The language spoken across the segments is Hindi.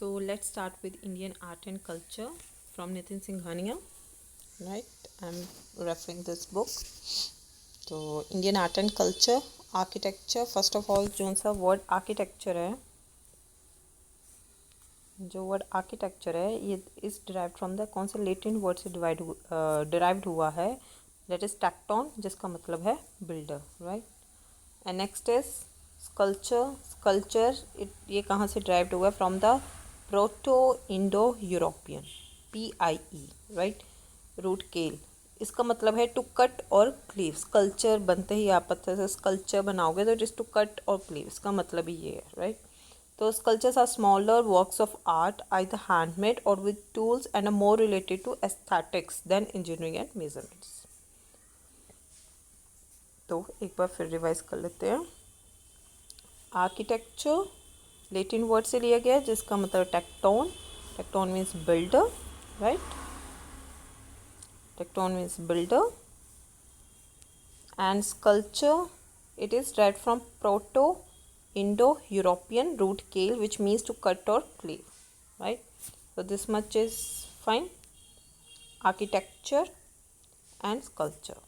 So let's start with Indian art and culture from Nitin Singhania. Right, I'm referring this book. तो Indian art and culture architecture, first of all जो सा वर्ड आर्किटेक्चर है, जो वर्ड आर्किटेक्चर है ये इस डिराइव्ड फ्रॉम द कौन से लेटिन वर्ड से डिराइव्ड हुआ है, दैट इज टेक्टोन, जिसका मतलब है builder. Right. And next is sculpture. Sculpture ये कहाँ से डिराइव्ड हुआ है? From the proto Indo European, PIE. Right. Root kel, इसका मतलब है टू कट और क्लीव. स्कल्पचर बनते ही आप पत्थर से स्कल्पचर बनाओगे तो इट इज़ टू कट और क्लीव, इसका मतलब ही ये है. राइट. तो sculptures are smaller works of art either handmade और with tools and are more related to aesthetics then engineering and measurements. तो एक बार फिर रिवाइज कर लेते हैं. आर्किटेक्चर लेटिन वर्ड से लिया गया है जिसका मतलब tekton. Tekton means builder. Right. Tekton means builder. And sculpture, it is derived from Proto-Indo-European root kale, which means to cut or cleave. Right. So this much is fine. Architecture and sculpture.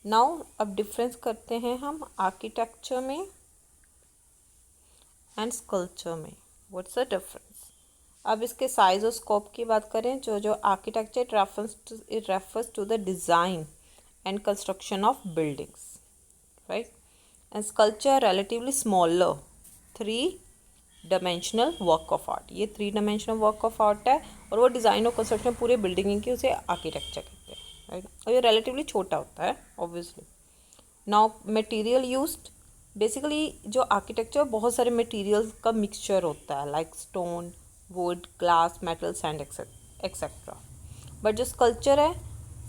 Now अब डिफरेंस करते हैं हम आर्किटेक्चर में एंड स्कल्पचर में. What's the difference? अब इसके साइज और स्कोप की बात करें, जो architecture it refers to the design and construction of buildings, right? And sculpture relatively smaller, 3-dimensional work of art. ये 3-dimensional work of art है और वो डिज़ाइन और कंस्ट्रक्शन पूरे बिल्डिंग की, उसे आर्किटेक्चर कहते हैं. राइट. और ये relatively छोटा होता है obviously. Now material used, basically जो आर्किटेक्चर बहुत सारे मटेरियल का मिक्सचर होता है, like stone, would, glass, metal, sand etcetera. But जो स्कल्पचर है,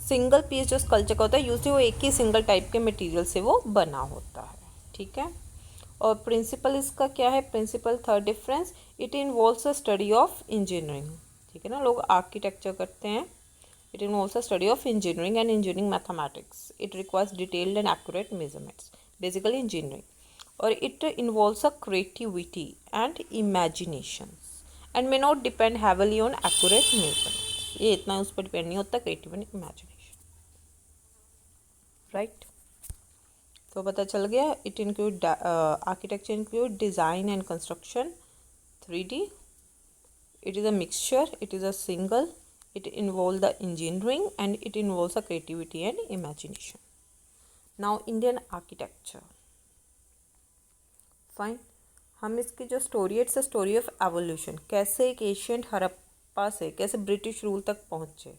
सिंगल पीस जो स्कल्पचर का होता है, यूजली वो एक ही सिंगल टाइप के मटेरियल से वो बना होता है. ठीक है. और प्रिंसिपल इसका क्या है? Principle third difference, it involves a study of engineering. ठीक है ना, लोग आर्किटेक्चर करते हैं. It involves a study of engineering and engineering mathematics. It requires detailed and accurate measurements, basically engineering. और it involves a creativity and imagination and may not depend heavily on accurate measurements. ये इतना उस पर डिपेंड नहीं होता, क्रिएटिव एंड इमेजिनेशन. राइट. तो पता चल गया. It include architecture include design and construction, 3D. It is a mixture, it is a single, it involve the engineering and it involves a creativity and imagination. Now Indian architecture. Fine. हम इसकी जो स्टोरी है, it's a story of evolution. कैसे एक एशियंट हड़प्पा से कैसे ब्रिटिश रूल तक पहुँचे.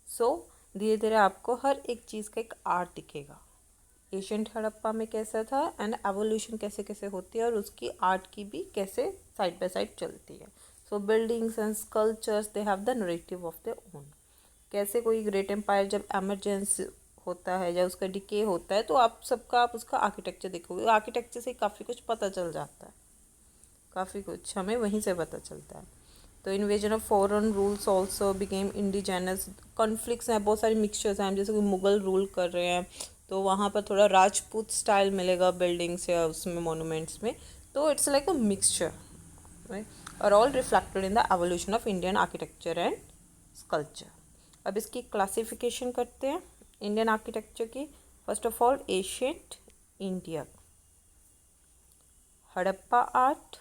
सो धीरे धीरे आपको हर एक चीज़ का एक आर्ट दिखेगा. एशियंट हड़प्पा में कैसा था एंड एवोल्यूशन कैसे कैसे होती है और उसकी आर्ट की भी कैसे साइड बाय साइड चलती है. So buildings and sculptures they have the narrative of their own. कैसे कोई ग्रेट एम्पायर जब एमरजेंसी होता है या उसका डिके होता है तो आप उसका आर्किटेक्चर देखोगे. आर्किटेक्चर से काफ़ी कुछ पता चल जाता है, काफ़ी कुछ हमें वहीं से पता चलता है. तो invasion of foreign rules also became indigenous. Conflicts हैं, बहुत सारे मिक्सचर्स हैं. जैसे कोई मुग़ल रूल कर रहे हैं तो वहाँ पर थोड़ा राजपूत स्टाइल मिलेगा बिल्डिंग्स या उसमें मोनूमेंट्स में. तो it's like a mixture, right. और all reflected in the evolution of Indian architecture and sculpture. अब इसकी क्लासिफिकेशन करते हैं इंडियन आर्किटेक्चर की. First of all ancient India, Harappa art,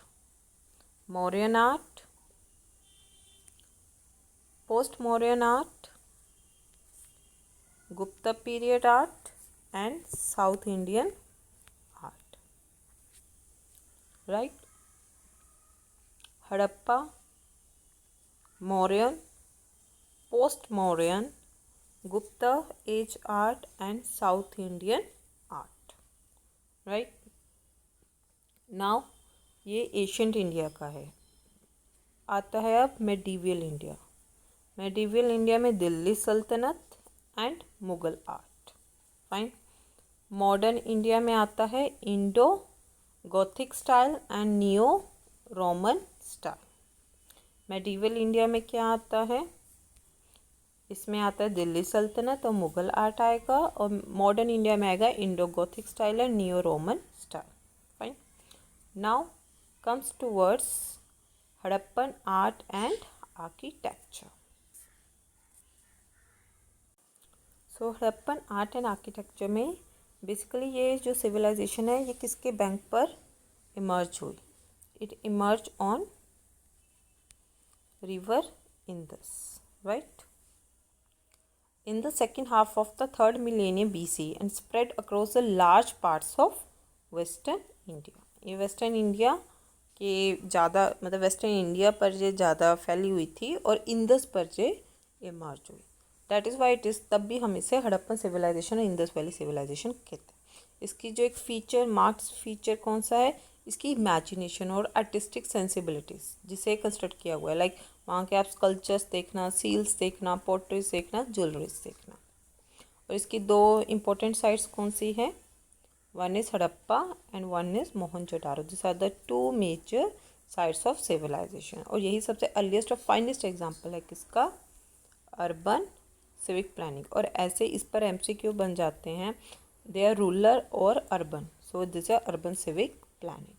Mauryan art, post Mauryan art, Gupta period art and south Indian art. Right. Harappa, Mauryan, post Mauryan, Gupta age art and south Indian art. Right. Now ये एशियंट इंडिया का है. आता है अब मेडिवल इंडिया. मेडिवल इंडिया में दिल्ली सल्तनत and Mughal art. Fine. Modern India में आता है Indo Gothic style and neo Roman style. Medieval India में क्या आता है? इसमें आता है दिल्ली सल्तनत और मुग़ल आर्ट आएगा. और मॉडर्न इंडिया में आएगा Indo Gothic style and neo Roman style. Fine. Now comes towards Harappan art and architecture. So Harappan art and architecture में बेसिकली ये जो सिविलाइजेशन है ये किसके बैंक पर इमर्ज हुई? It emerge on river Indus, right, in the second half of the third millennium BC and spread across the large parts of western India। ये वेस्टर्न इंडिया के ज़्यादा मतलब वेस्टर्न इंडिया पर ये ज़्यादा फैली हुई थी और इंदस पर ये इमर्ज हुई। That is why it is, तब भी हम इसे हड़प्पन सिविलाइजेशन और इंदस वैली सिविलाइजेशन कहते हैं। इसकी जो एक फीचर मार्क्स फीचर कौन सा है? इसकी इमेजिनेशन और आर्टिस्टिक सेंसिबिलिटीज़ जिसे कंस्ट्रक्ट किया हुआ है। लाइक वहाँ के आप स्कल्पचर्स देखना, सील्स देखना, पोर्ट्रेट्स देखना, ज्वेलरीज देखना। और इसकी दो इम्पोर्टेंट साइट्स कौन सी हैं? One is Harappa and one is Mohenjodaro. This are the two major sites of civilization. और यही सबसे अर्लीस्ट और फाइनेस्ट एग्जाम्पल है किसका? Urban civic planning. और ऐसे इस पर MCQ बन जाते हैं, दे आर रूरल और urban, so this are urban civic planning.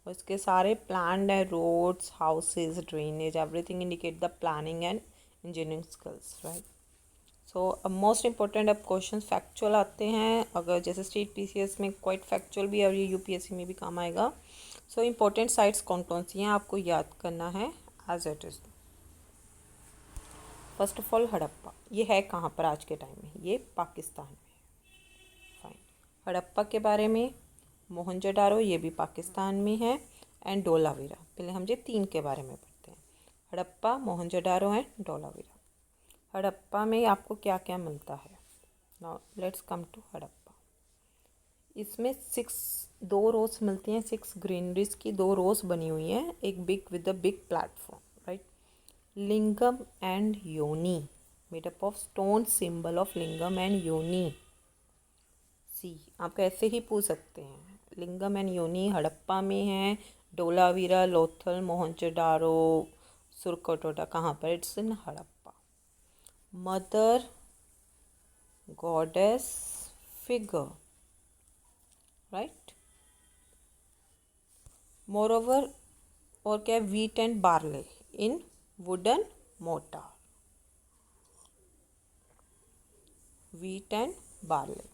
और इसके सारे प्लान्ड है, roads, houses, drainage, everything indicate the planning and engineering skills, right. So अब मोस्ट इंपॉर्टेंट अब क्वेश्चन फैक्चुअल आते हैं। अगर जैसे स्टेट PCS में क्वाइट फैक्चुअल भी है और ये UPSC में भी काम आएगा। सो इंपॉर्टेंट साइट्स कौन कौन सी हैं आपको याद करना है as it is. First of all Harappa, ये है कहाँ पर आज के टाइम में? ये पाकिस्तान में है। फाइन। हड़प्पा के बारे में, मोहनजोदारो ये भी पाकिस्तान में है, एंड धोलावीरा। पहले हम ये तीन के बारे में पढ़ते हैं, हड़प्पा, मोहनजोदारो एंड धोलावीरा। हड़प्पा में आपको क्या क्या मिलता है? Now let's come to Harappa. इसमें 2 रोज मिलती हैं, 6 ग्रीनरीज की 2 रोज बनी हुई हैं, एक big with a big platform, right. Lingam and yoni made up of stone, symbol of lingam and yoni. See आप ऐसे ही पूछ सकते हैं, लिंगम एंड योनी हड़प्पा में है, धोलावीरा, लोथल, मोहनजोदारो, सुरकोटोटा कहाँ पर? It's in Harappa. Mother goddess figure, right. Moreover और क्या? Wheat and barley in wooden motor, wheat and barley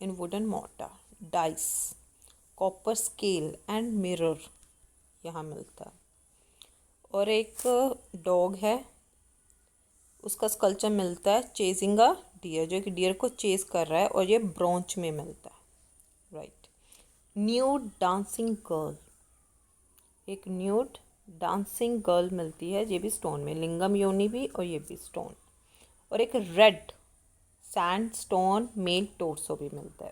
in wooden mortar, dice, copper scale and mirror यहाँ मिलता है। और एक डॉग है, उसका स्कल्पचर मिलता है, चेजिंग अ डियर, जो कि डियर को चेज कर रहा है, और ये ब्रॉन्ज में मिलता है, राइट। न्यूड डांसिंग गर्ल, एक न्यूड डांसिंग गर्ल मिलती है, ये भी स्टोन में, लिंगम योनी भी और ये भी स्टोन। और एक रेड सैंडस्टोन मेल टोर्सो भी मिलता है।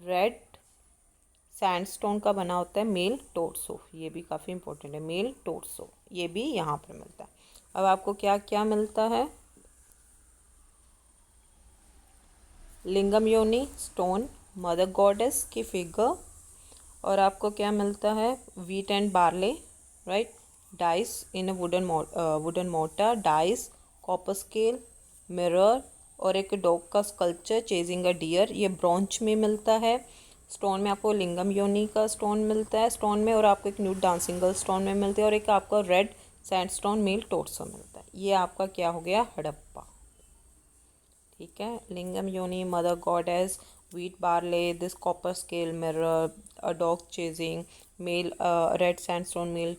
रेड सैंडस्टोन का बना होता है मेल टोर्सो, ये भी काफ़ी इंपॉर्टेंट है, मेल टोर्सो, ये भी यहाँ पर मिलता है। अब आपको क्या क्या मिलता है? लिंगम योनी स्टोन, मदर गॉडेस की फिगर, और आपको क्या मिलता है? Wheat and barley, right, dice in a wooden motor, dice, copper scale, mirror, और एक डॉग का स्कल्पचर चेजिंग अ डियर, ये ब्रॉन्ज में मिलता है। स्टोन में आपको लिंगम योनी का स्टोन मिलता है स्टोन में, और आपको एक न्यूड डांसिंग गर्ल स्टोन में मिलती है, और एक आपको रेड सैंडस्टोन मेल टोर्सो मिलता है। ये आपका क्या हो गया? हड़प्पा, ठीक है। लिंगम योनी, mother goddess, wheat barley, this copper scale mirror, a dog chasing, male red sandstone male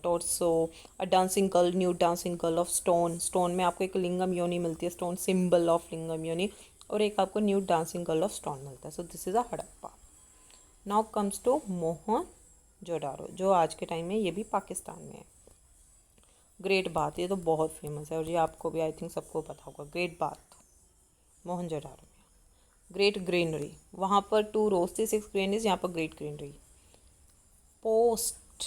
torso, a dancing girl, nude dancing girl of stone में आपको एक लिंगम योनी मिलती है, स्टोन सिंबल ऑफ लिंगम योनी, और एक आपको nude dancing girl of stone मिलता है। So this is a Harappa. Now comes to Mohenjodaro, जो आज के टाइम में ये भी पाकिस्तान में है। ग्रेट बाथ, ये तो बहुत फेमस है और ये आपको भी आई थिंक सबको पता होगा। ग्रेट बाथ मोहनजोदारो में। ग्रेट ग्रेनरी, वहाँ पर 2 रोज थी, 6 ग्रेनरीज, यहाँ पर great granary. Post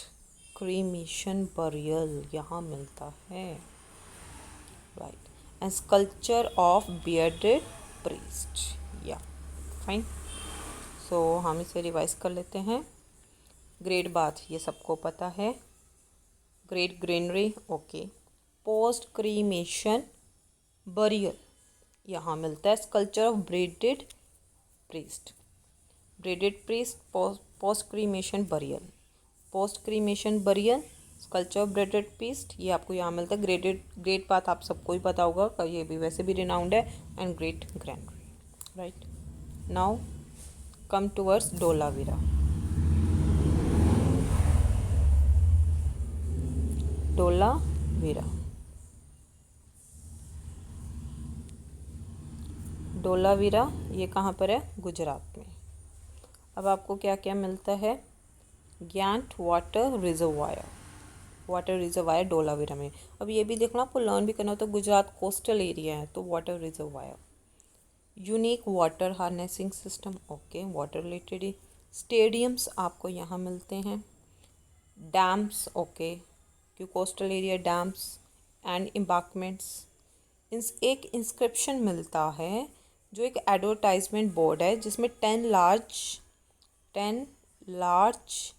cremation burial यहाँ मिलता है, right. And sculpture of bearded priest, या फाइन। सो हम इसे रिवाइज कर लेते हैं। ग्रेट बाथ ये सबको पता है, great granary okay. Post cremation burial यहाँ मिलता है, sculpture of bearded priest, post cremation burial. Post cremation burial, sculpture of bearded priest, ये आपको यहाँ मिलता है। ग्रेट पाथ आप सबको ही पता होगा, ये भी वैसे भी रिनाउंड है। And great grand, right. Now come towards Dholavira. Dholavira, Dholavira ये कहाँ पर है? गुजरात में। अब आपको क्या क्या मिलता है? Giant water reservoir, water reservoir Dholavira में। अब ये भी देखना, आपको लर्न भी करना हो तो गुजरात कोस्टल एरिया है तो water reservoir. Unique water harnessing system, okay, water related ही। स्टेडियम्स आपको यहाँ मिलते हैं। डैम्स, ओके, क्यों coastal area, dams and embankments. एक इंस्क्रिप्शन मिलता है जो एक एडवर्टाइजमेंट बोर्ड है जिसमें 10 लार्ज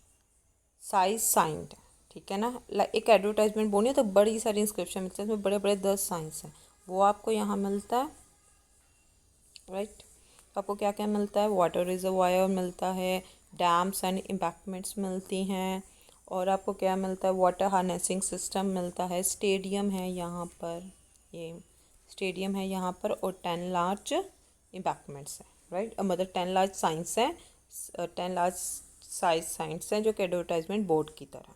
साइज साइंड है, ठीक है ना। एक एडवर्टाइजमेंट बोर्ड है तो बड़ी सारी इंस्क्रिप्शन मिलती है, इसमें बड़े बड़े 10 साइंस हैं, वो आपको यहाँ मिलता है, राइट। तो आपको क्या क्या मिलता है? वाटर रिजर्वायर मिलता है, डैम्स एंड एम्बैंकमेंट्स मिलती हैं, और आपको क्या मिलता है? वाटर हार्नेसिंग सिस्टम मिलता है। स्टेडियम है यहाँ पर, ये स्टेडियम है यहाँ पर, और 10 लार्ज एम्बैंकमेंट्स हैं, राइट। मतलब 10 लार्ज साइंस हैं, 10 लार्ज साइज साइंस हैं जो कि एडवर्टाइजमेंट बोर्ड की तरह।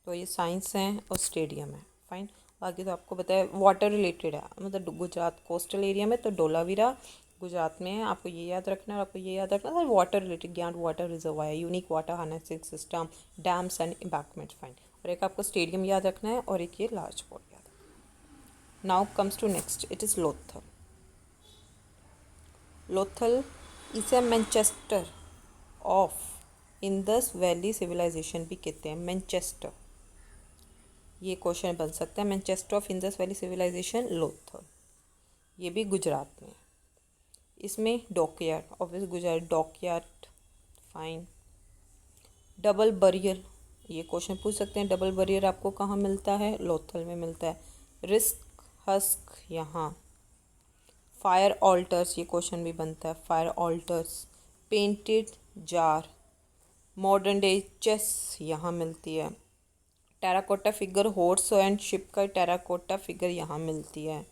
तो ये साइंस हैं और स्टेडियम है, फाइन। बाकी तो आपको बताया वाटर रिलेटेड है, मतलब गुजरात कोस्टल एरिया में, तो डोलावीरा गुजरात में है, आपको ये याद रखना है। और आपको ये याद रखना है वाटर रिलेटेड, ज्ञान water reservoir, unique water harnessing system, dams and embankment, fine. और एक आपको स्टेडियम याद रखना है, और एक ये लार्ज बोर्ड याद। Now comes to next, it is Lothal. Lothal is a Manchester of Indus valley civilisation भी कहते हैं, मैनचेस्टर। ये क्वेश्चन बन सकता है, Manchester of Indus valley civilisation Lothal, ये भी गुजरात में। इसमें dockyard, obvious Gujarat dockyard, fine. Double burial, ये क्वेश्चन पूछ सकते हैं, डबल बरियल आपको कहाँ मिलता है? लोथल में मिलता है। रिस्क हस्क यहाँ। फायर ऑल्टर्स, ये क्वेश्चन भी बनता है, fire altars. Painted jar, modern day chess यहाँ मिलती है। Terracotta figure horse and ship का टेराकोटा फिगर यहाँ मिलती है।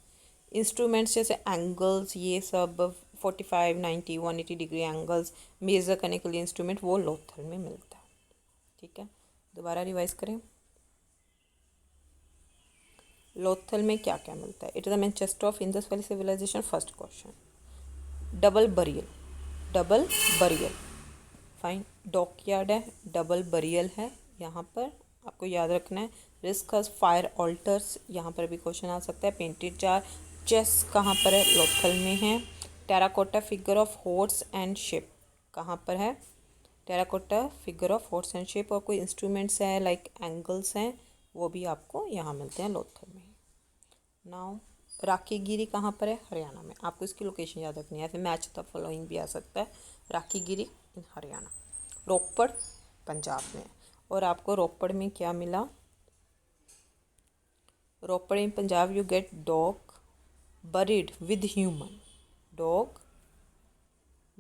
इंस्ट्रूमेंट्स जैसे एंगल्स, ये सब 45, 90, 180 डिग्री एंगल्स मेज़र करने के लिए इंस्ट्रूमेंट, वो लोथल में मिलता है, ठीक है। दोबारा रिवाइज करें, लोथल में क्या क्या मिलता है? It is the Manchester of Indus valley civilisation, first question. Double burial, double burial, fine. Dockyard है, डबल बरियल है यहाँ पर, आपको याद रखना है। रिस्क फायर ऑल्टर्स, यहाँ पर भी क्वेश्चन आ सकता है। पेंटेड जार, चेस कहाँ पर है? लोथल में है। Terracotta figure of horse and ship कहाँ पर है? Terracotta figure of horse and ship. और कोई इंस्ट्रूमेंट्स हैं लाइक एंगल्स हैं, वो भी आपको यहाँ मिलते हैं लोथल में। नाउ राखीगिरी कहाँ पर है? हरियाणा में। आपको इसकी लोकेशन याद रखनी है, फिर मैच द फॉलोइंग भी आ सकता है। राखीगिरी इन हरियाणा। रोपड़ पंजाब में। और आपको रोपड़ में क्या मिला? Ropar in Punjab you get dog buried with human, dog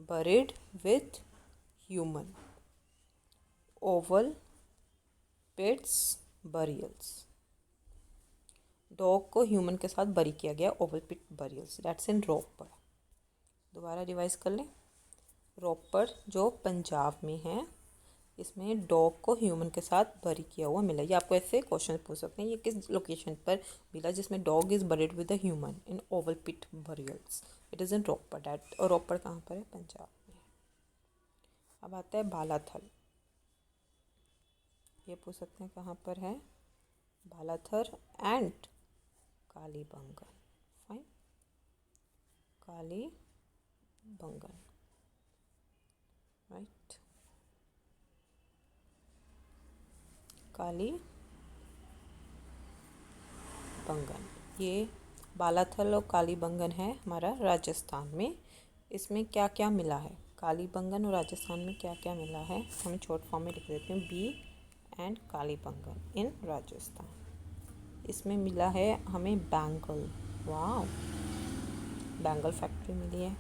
buried with human, oval pits burials. Dog को ह्यूमन के साथ बरी किया गया, oval pit burials, that's in Ropar. दोबारा रिवाइज कर लें, रोपड़ जो पंजाब में है, इसमें डॉग को ह्यूमन के साथ बरी किया हुआ मिला। ये आपको ऐसे क्वेश्चन पूछ सकते हैं, ये किस लोकेशन पर मिला जिसमें dog is buried with the human in oval pit burials? It is in Ropar, that. और रोपड़ कहाँ पर है? पंजाब में। अब आता है बालाथल, ये पूछ सकते हैं कहाँ पर है? Balathal and Kalibangan, fine, Kalibangan, right, Kalibangan. ये बालाथल और कालीबंगन है हमारा राजस्थान में। इसमें क्या क्या मिला है? कालीबंगन और राजस्थान में क्या क्या मिला है? हम शॉर्ट फॉर्म में लिख देते हैं, बी एंड कालीबंगन इन राजस्थान। इसमें मिला है हमें बैंगल, वाह, बैंगल फैक्ट्री मिली है।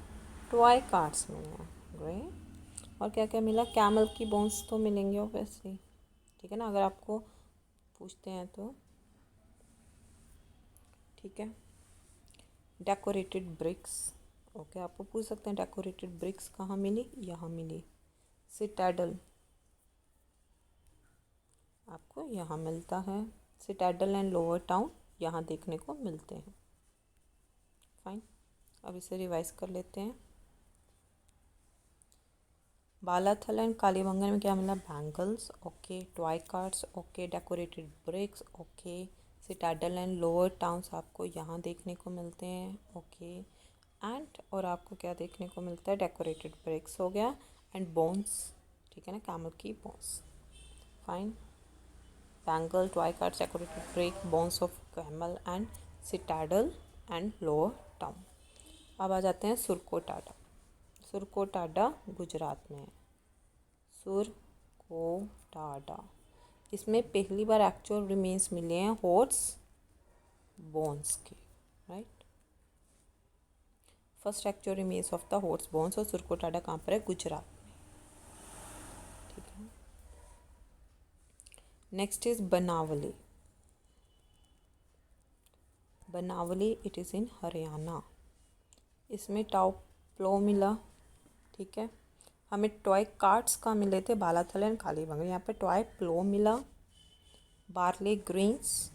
टॉय कार्ड्स मिले हैं, ग्रेट। और क्या क्या मिला? कैमल की बोन्स तो मिलेंगे ऑब्वियसली, ठीक है ना, अगर आपको पूछते हैं तो। ठीक है, डेकोरेटेड ब्रिक्स, ओके, आपको पूछ सकते हैं डेकोरेटेड ब्रिक्स कहाँ मिली, यहाँ मिली। सिटाडल आपको यहाँ मिलता है, सिटाडल एंड लोअर टाउन यहाँ देखने को मिलते हैं। फाइन, अब इसे रिवाइज कर लेते हैं। बालाथल एंड कालीबंगन में क्या मिला, bangles, okay, toy cards, okay, decorated bricks, okay, citadel and lower towns आपको यहाँ देखने को मिलते हैं, ओके, एंड और आपको क्या देखने को मिलता है, डेकोरेटेड ब्रिक्स हो गया, एंड बोन्स, ठीक है ना, कैमल की bones. Fine, bangle, toy cards, decorated brick, bones of camel and citadel and lower town. अब आ जाते हैं सुरकोटाडा। सुरकोटाडा गुजरात में है, सुरकोटाडा। इसमें पहली बार एक्चुअल रिमेन्स मिले हैं हॉर्स बोन्स के, right. First actual remains of the horse bones, और सुरकोटाडा कहाँ पर है, गुजरात में, ठीक है। Next is Banawali. Banawali it is in Haryana. इसमें टाउप्लो मिला, ठीक है। हमें टॉय कार्ड्स कहाँ मिले थे, बालाथल एंड कालीबंगन। यहाँ पे टॉय प्लो मिला, बार्ले ग्रेन्स,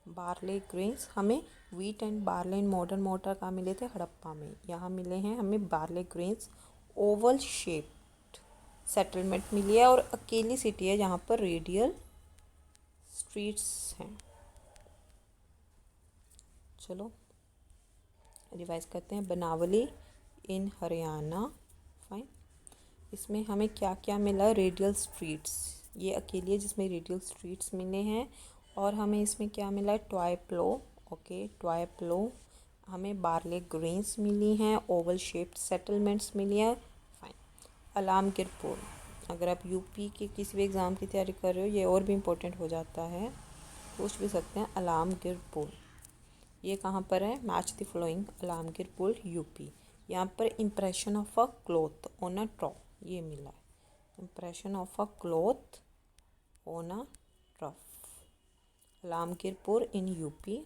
बार्ले ग्रेन्स। हमें wheat and barley and modern motor कहाँ मिले थे, हड़प्पा में। यहाँ मिले हैं हमें barley grains. Oval shaped settlement मिली है, और अकेली सिटी है जहाँ पर रेडियल स्ट्रीट्स हैं। चलो रिवाइज करते हैं। बनावली इन हरियाणा, फाइन। इसमें हमें क्या क्या मिला, रेडियल स्ट्रीट्स, ये अकेली है जिसमें रेडियल स्ट्रीट्स मिले हैं। और हमें इसमें क्या मिला है, टॉय प्लो, ओके, टॉय प्लो। हमें बार्ले ग्रेन्स मिली हैं, ओवल शेप्ड सेटलमेंट्स मिली हैं, फाइन। अलामगीर पुल, अगर आप यूपी के किसी भी एग्ज़ाम की तैयारी कर रहे हो, ये और भी इम्पोर्टेंट हो जाता है, पूछ भी सकते हैं। अलामगीर पुल ये कहाँ पर है, match the following. Alamgirpur UP. यहाँ पर impression of a cloth on a trough ये मिला है, impression of a cloth on a trough. Alamgirpur in UP,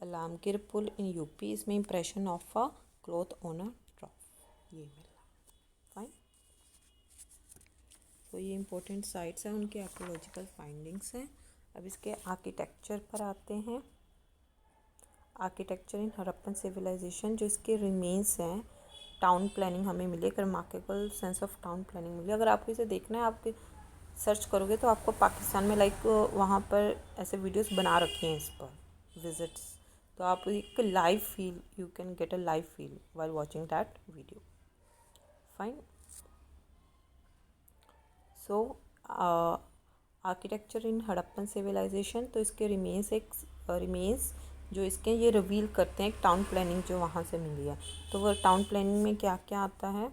Alamgirpur in UP, इसमें impression of a cloth on a trough ये मिला। फाइन, तो ये इम्पोर्टेंट साइट्स हैं, उनके आर्कियोलॉजिकल फाइंडिंग्स हैं। अब इसके आर्किटेक्चर पर आते हैं। आर्किटेक्चर इन हड़प्पन सिविलाइजेशन, जो इसके रिमेन्स हैं। टाउन प्लानिंग हमें मिली, एक remarkable sense of town planning मिली। अगर आपको इसे देखना है, आप सर्च करोगे तो आपको पाकिस्तान में लाइक वहाँ पर ऐसे वीडियोस बना रखे हैं इस पर विजिट्स, तो आप एक live feel, you can get a live feel while watching that video. Fine, so architecture in Harappan civilization, तो इसके रिमेन्स, एक रिमेन्स जो इसके ये रिवील करते हैं एक टाउन प्लानिंग जो वहाँ से मिली है। तो वो टाउन प्लानिंग में क्या क्या आता है,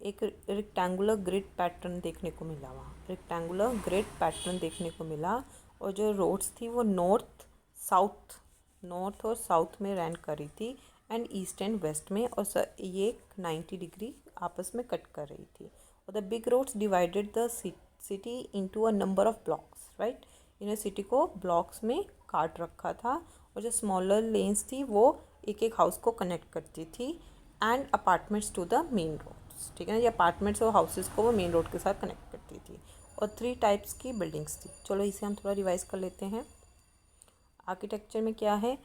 एक रेक्टेंगुलर ग्रिड पैटर्न देखने को मिला, वहाँ रेक्टेंगुलर ग्रिड पैटर्न देखने को मिला। और जो रोड्स थी वो नॉर्थ और साउथ में रन करी थी, एंड ईस्ट एंड वेस्ट में, और ये 90 डिग्री आपस में कट कर रही थी। और the big roads divided the city into a number of blocks, right. इन्हें सिटी को ब्लॉक्स में काट रखा था, और जो स्मॉलर लेन्स थी वो एक एक हाउस को कनेक्ट करती थी, and apartments to the main roads, ठीक है ना। ये अपार्टमेंट्स और हाउसेस को वो मेन रोड के साथ कनेक्ट करती थी, और 3 टाइप्स की बिल्डिंग्स थी। चलो इसे हम थोड़ा रिवाइज कर लेते हैं। आर्किटेक्चर में क्या है,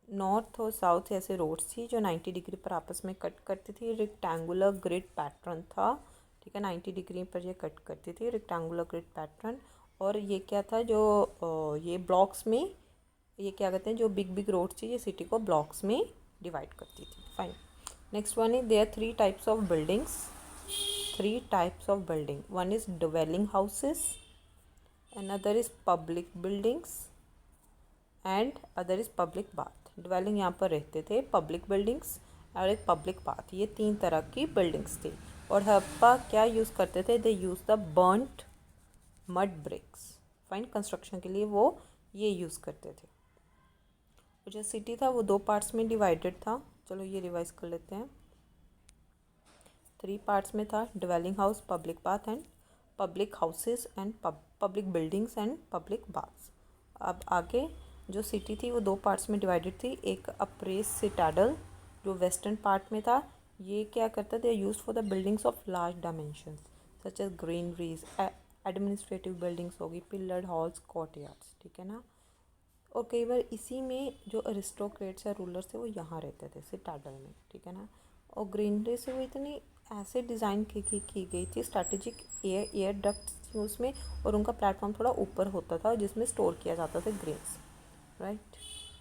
नॉर्थ और साउथ ऐसे रोड्स थी जो 90 डिग्री पर आपस में कट करती थी। रेक्टेंगुलर ग्रिड पैटर्न था, ठीक है, 90 डिग्री पर ये कट करती थी, रेक्टेंगुलर ग्रिड पैटर्न। और ये क्या था, जो ये ब्लॉक्स में, ये क्या कहते हैं, जो बिग बिग रोड्स थी ये सिटी को ब्लॉक्स में डिवाइड करती थी। Fine, next one is there 3 types of buildings, 3 types of building. One is dwelling houses, another is public buildings, and other is public bath. Dwelling यहाँ पर रहते थे, पब्लिक बिल्डिंग्स और एक पब्लिक बाथ, ये 3 तरह की बिल्डिंग्स थी। और हड़प्पा क्या यूज़ करते थे, they use the burnt mud bricks. Fine, construction के लिए वो ये यूज़ करते थे। और जो सिटी था वो 2 पार्ट्स में डिवाइडेड था। चलो ये रिवाइज कर लेते हैं। 3 पार्ट्स में था, dwelling house, public bath and public houses and public buildings and public baths. अब आगे जो सिटी थी वो 2 पार्ट्स में डिवाइडेड थी। एक अप्रेस सिटाडल जो वेस्टर्न पार्ट में था, ये क्या करता था, use for the buildings of large dimensions such as granaries, administrative buildings होगी, पिलर्ड हॉल्स, कोर्टयार्ड्स, ठीक है ना। और कई बार इसी में जो अरिस्टोक्रेट्स या रूलर्स थे वो यहाँ रहते थे सिटाडल में, ठीक है ना। और ग्रीनरी से वो इतनी ऐसे डिज़ाइन की गई थी, स्ट्रैटेजिक एयर डक्ट्स थी उसमें, और उनका प्लेटफॉर्म थोड़ा ऊपर होता था जिसमें स्टोर किया जाता था ग्रेन्स, राइट।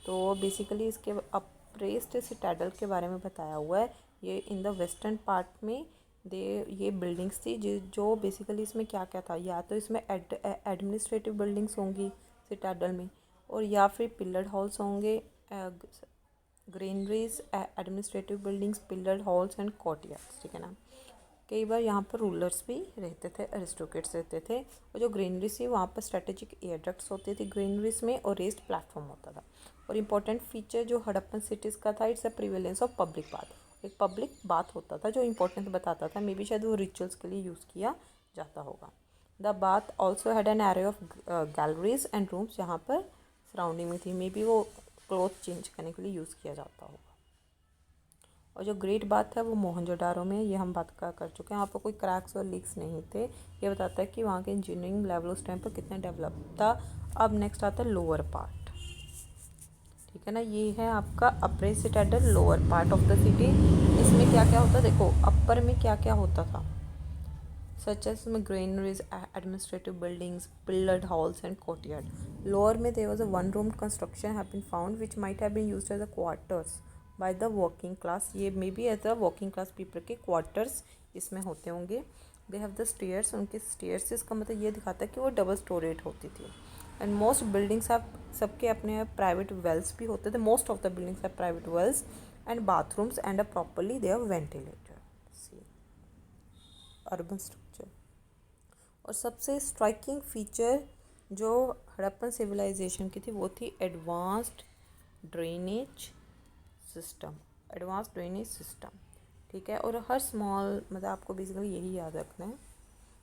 तो बेसिकली इसके अप्रेस्ड सिटाडल के बारे में बताया हुआ है। ये इन द वेस्टर्न पार्ट में ये बिल्डिंग्स थी जो बेसिकली इसमें क्या क्या था, या तो इसमें एडमिनिस्ट्रेटिव बिल्डिंग्स होंगी सिटाडल में, और या फिर पिलर्ड हॉल्स होंगे, granaries, administrative buildings, pillared halls and courtyards, ठीक है ना। कई बार यहाँ पर रूलर्स भी रहते थे, अरिस्टोक्रेट्स रहते थे। और जो ग्रीनरीज थी वहाँ पर स्ट्रेटेजिक एयर डक्ट्स होते थे ग्रीनरीज में, और रेस्ड प्लेटफॉर्म होता था। और इम्पोर्टेंट फीचर जो हड़प्पन सिटीज़ का था, it's a prevalence of public bath. एक पब्लिक बाथ होता था जो इंपॉर्टेंस बताता था, मे बी शायद वो रिचुअल्स के लिए यूज़ किया जाता होगा। The bath also had an array of galleries and rooms, यहाँ पर सराउंडिंग में थी, मे बी वो क्लॉथ चेंज करने के लिए यूज़ किया जाता होगा। और जो ग्रेट बात है वो मोहनजोदारो में, ये हम बात कर चुके हैं। यहाँ पर कोई क्रैक्स और लीक्स नहीं थे। ये बताता है कि वहाँ के इंजीनियरिंग लेवल उस टाइम पर कितना डेवलप था। अब नेक्स्ट आता है लोअर पार्ट, ठीक है ना। ये है आपका upper citadel, lower part of the city. इसमें क्या क्या होता है देखो, अपर में क्या क्या होता था, सच एज में granaries, administrative buildings, pillared halls and courtyard. Lower में there was a one room construction have been found which might have been used as a quarters by the working class. ये may be as a working class people के क्वार्टर्स इसमें होते होंगे। दे हैव द स्टेयर्स, उनके स्टेयर्स, इसका मतलब ये दिखाता है कि वो डबल स्टोरेड होती थी। एंड मोस्ट बिल्डिंग्स हैव, सबके अपने प्राइवेट वेल्स भी होते थे। Most of the buildings have private wells and bathrooms and properly they are ventilated. See urban structure. और सबसे स्ट्राइकिंग फीचर जो हड़प्पन सिविलाइजेशन की थी वो थी advanced drainage system, advance drainage system, ठीक है। और हर स्मॉल, मतलब आपको बेसिकली यही याद रखना है।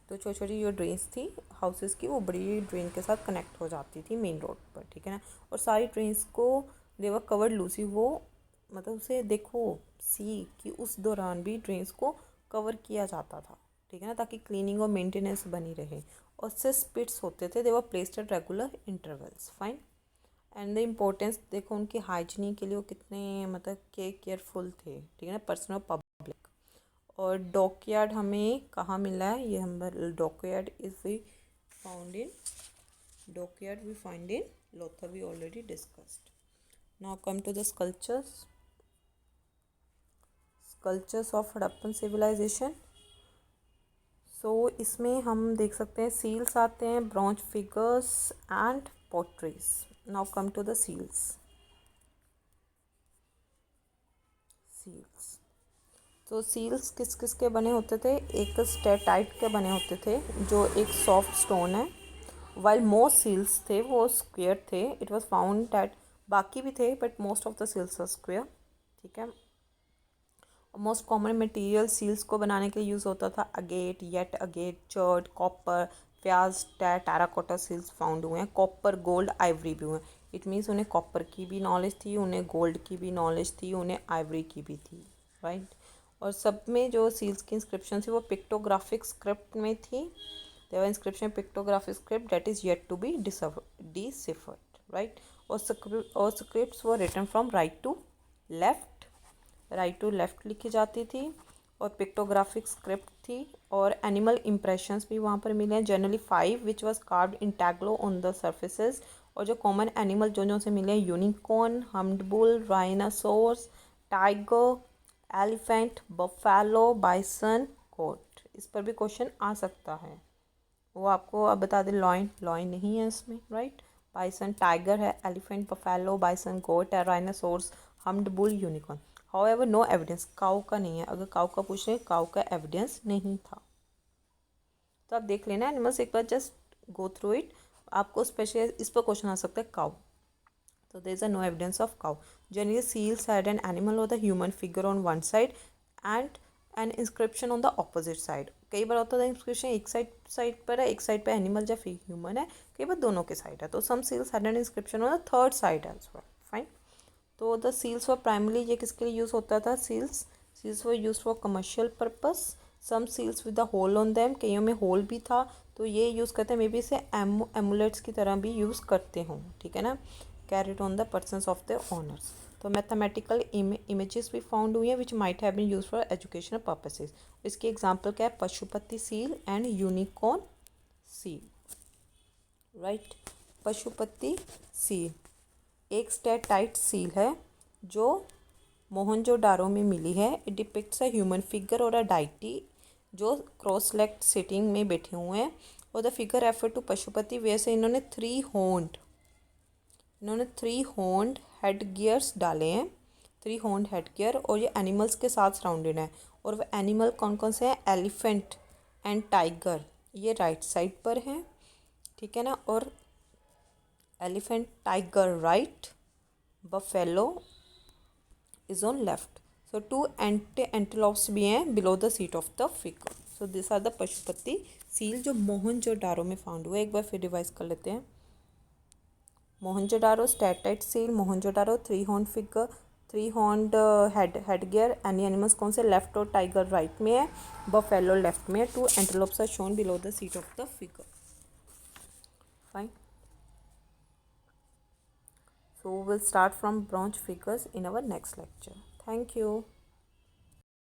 तो छोटी छोटी जो ड्रेन्स थी हाउसेस की, वो बड़ी ड्रेन के साथ कनेक्ट हो जाती थी मेन रोड पर, ठीक है ना। और सारी ड्रेन्स को देवर कवर्ड लूसी, वो मतलब उसे देखो सी कि उस दौरान भी ड्रेन्स को कवर किया जाता था, ठीक है ना, ताकि क्लीनिंग और मेंटेनेंस बनी रहे। और सिक्स पिट्स होते थे, they were placed at regular intervals, fine. And the importance देखो उनकी हाइजीनिक के लिए वो कितने मतलब केयरफुल थे, ठीक है ना, पर्सनल पब्लिक। और डॉकयार्ड हमें कहाँ मिला है, ये हम dockyard is we found in dockyard we find in Lothal, we already discussed. Now come to the sculptures of Harappan civilization. So इसमें हम देख सकते हैं सील्स आते हैं, bronze figures and potteries. Now come to the seals. तो सील्स किस किस के बने होते थे, एक स्टेटाइट के बने होते थे जो एक सॉफ्ट स्टोन है, वाइल मोस्ट सील्स थे वो स्क्वेयर थे। इट वाज फाउंड दैट, बाकी भी थे but most of the seals are square, ठीक है। मोस्ट कॉमन मटेरियल सील्स को बनाने के लिए यूज़ होता था agate, yet agate, chert, copper, प्याज, टेराकोटा सील्स फाउंड हुए हैं। कॉपर, गोल्ड, आइवरी भी हुए हैं। इट मीन्स उन्हें कॉपर की भी नॉलेज थी, उन्हें गोल्ड की भी नॉलेज थी, उन्हें आइवरी की भी थी, राइट। और सब में जो सील्स की इंस्क्रिप्शन थी वो पिक्टोग्राफिक स्क्रिप्ट में थी। There inscription pictographic script that is yet to be deciphered, right. और scripts were written from right to left लिखी जाती थी। और पिक्टोग्राफिक स्क्रिप्ट थी। और एनिमल इम्प्रेशंस भी वहाँ पर मिले हैं, generally 5 which was carved in intaglio on the surfaces. और जो कॉमन एनिमल जो से मिले हैं, unicorn, humped bull, rhinoceros, tiger, elephant, buffalo, bison, goat. इस पर भी क्वेश्चन आ सकता है, वो आपको अब बता दें। लॉइन नहीं है इसमें, राइट। बाइसन टाइगर है, एलिफेंट बफेलो, बाइसन गोट है, rhinoceros, humped bull, unicorn. However no evidence, cow का नहीं है। अगर काऊ का पूछ रहे, काऊ का एविडेंस नहीं था। तो आप देख लेना एनिमल्स एक बार, जस्ट गो थ्रू इट। आपको स्पेशल इस पर क्वेश्चन आ सकता है काऊ। तो there is a no evidence of cow. Generally seals had an animal और the human figure on one side and and inscription on the opposite side. कई बार होता है इंस्क्रिप्शन एक साइड पर है, एक साइड पे एनिमल या फिर ह्यूमन है, कई बार दोनों के साइड है। तो some seals had an inscription on the third side as well. Fine. तो द सील्स वर प्राइमरली, ये किसके लिए यूज़ होता था? Seals were use for commercial purpose. Some seals with the hole on them, कईयों में होल भी था, तो ये यूज़ करते हैं। मे बी इसे एमुलेट्स की तरह भी यूज़ करते हों, ठीक है ना। Carried on the persons of the owners. तो मैथमेटिकल इमेजेस भी फाउंड हुई हैं which might have been use for educational purposes. इसकी एग्जांपल क्या है? Pashupati seal and unicorn seal. Right. Pashupati seal एक स्टेटाइट सील है जो मोहनजोदारो में मिली है। It depicts a human figure और अ डाइटी जो क्रॉस लेग्ड सिटिंग में बैठे हुए हैं। और the figure refer to Pashupati, वैसे इन्होंने थ्री होन्ड हेड गियर्स डाले हैं, थ्री होन्ड हेड गियर, और ये एनिमल्स के साथ सराउंडेड है। और वह एनिमल कौन कौन से हैं? एलिफेंट एंड टाइगर, ये राइट साइड पर हैं, ठीक है ना। और elephant tiger right, buffalo is on left. So two antelopes भी हैं below the seat of the figure. So this are the Pashupati seal जो मोहनजोदारो में फाउंड हुआ है। एक बार फिर रिवाइज कर लेते हैं। Mohenjodaro steatite seal, Mohenjodaro three horn figure, three horned head gear. Any animals कौन से? लेफ्ट और टाइगर राइट में है, बफेलो लेफ्ट में है। Two antelopes are shown below the seat of the figure. Fine. So we'll start from bronze figures in our next lecture. Thank you.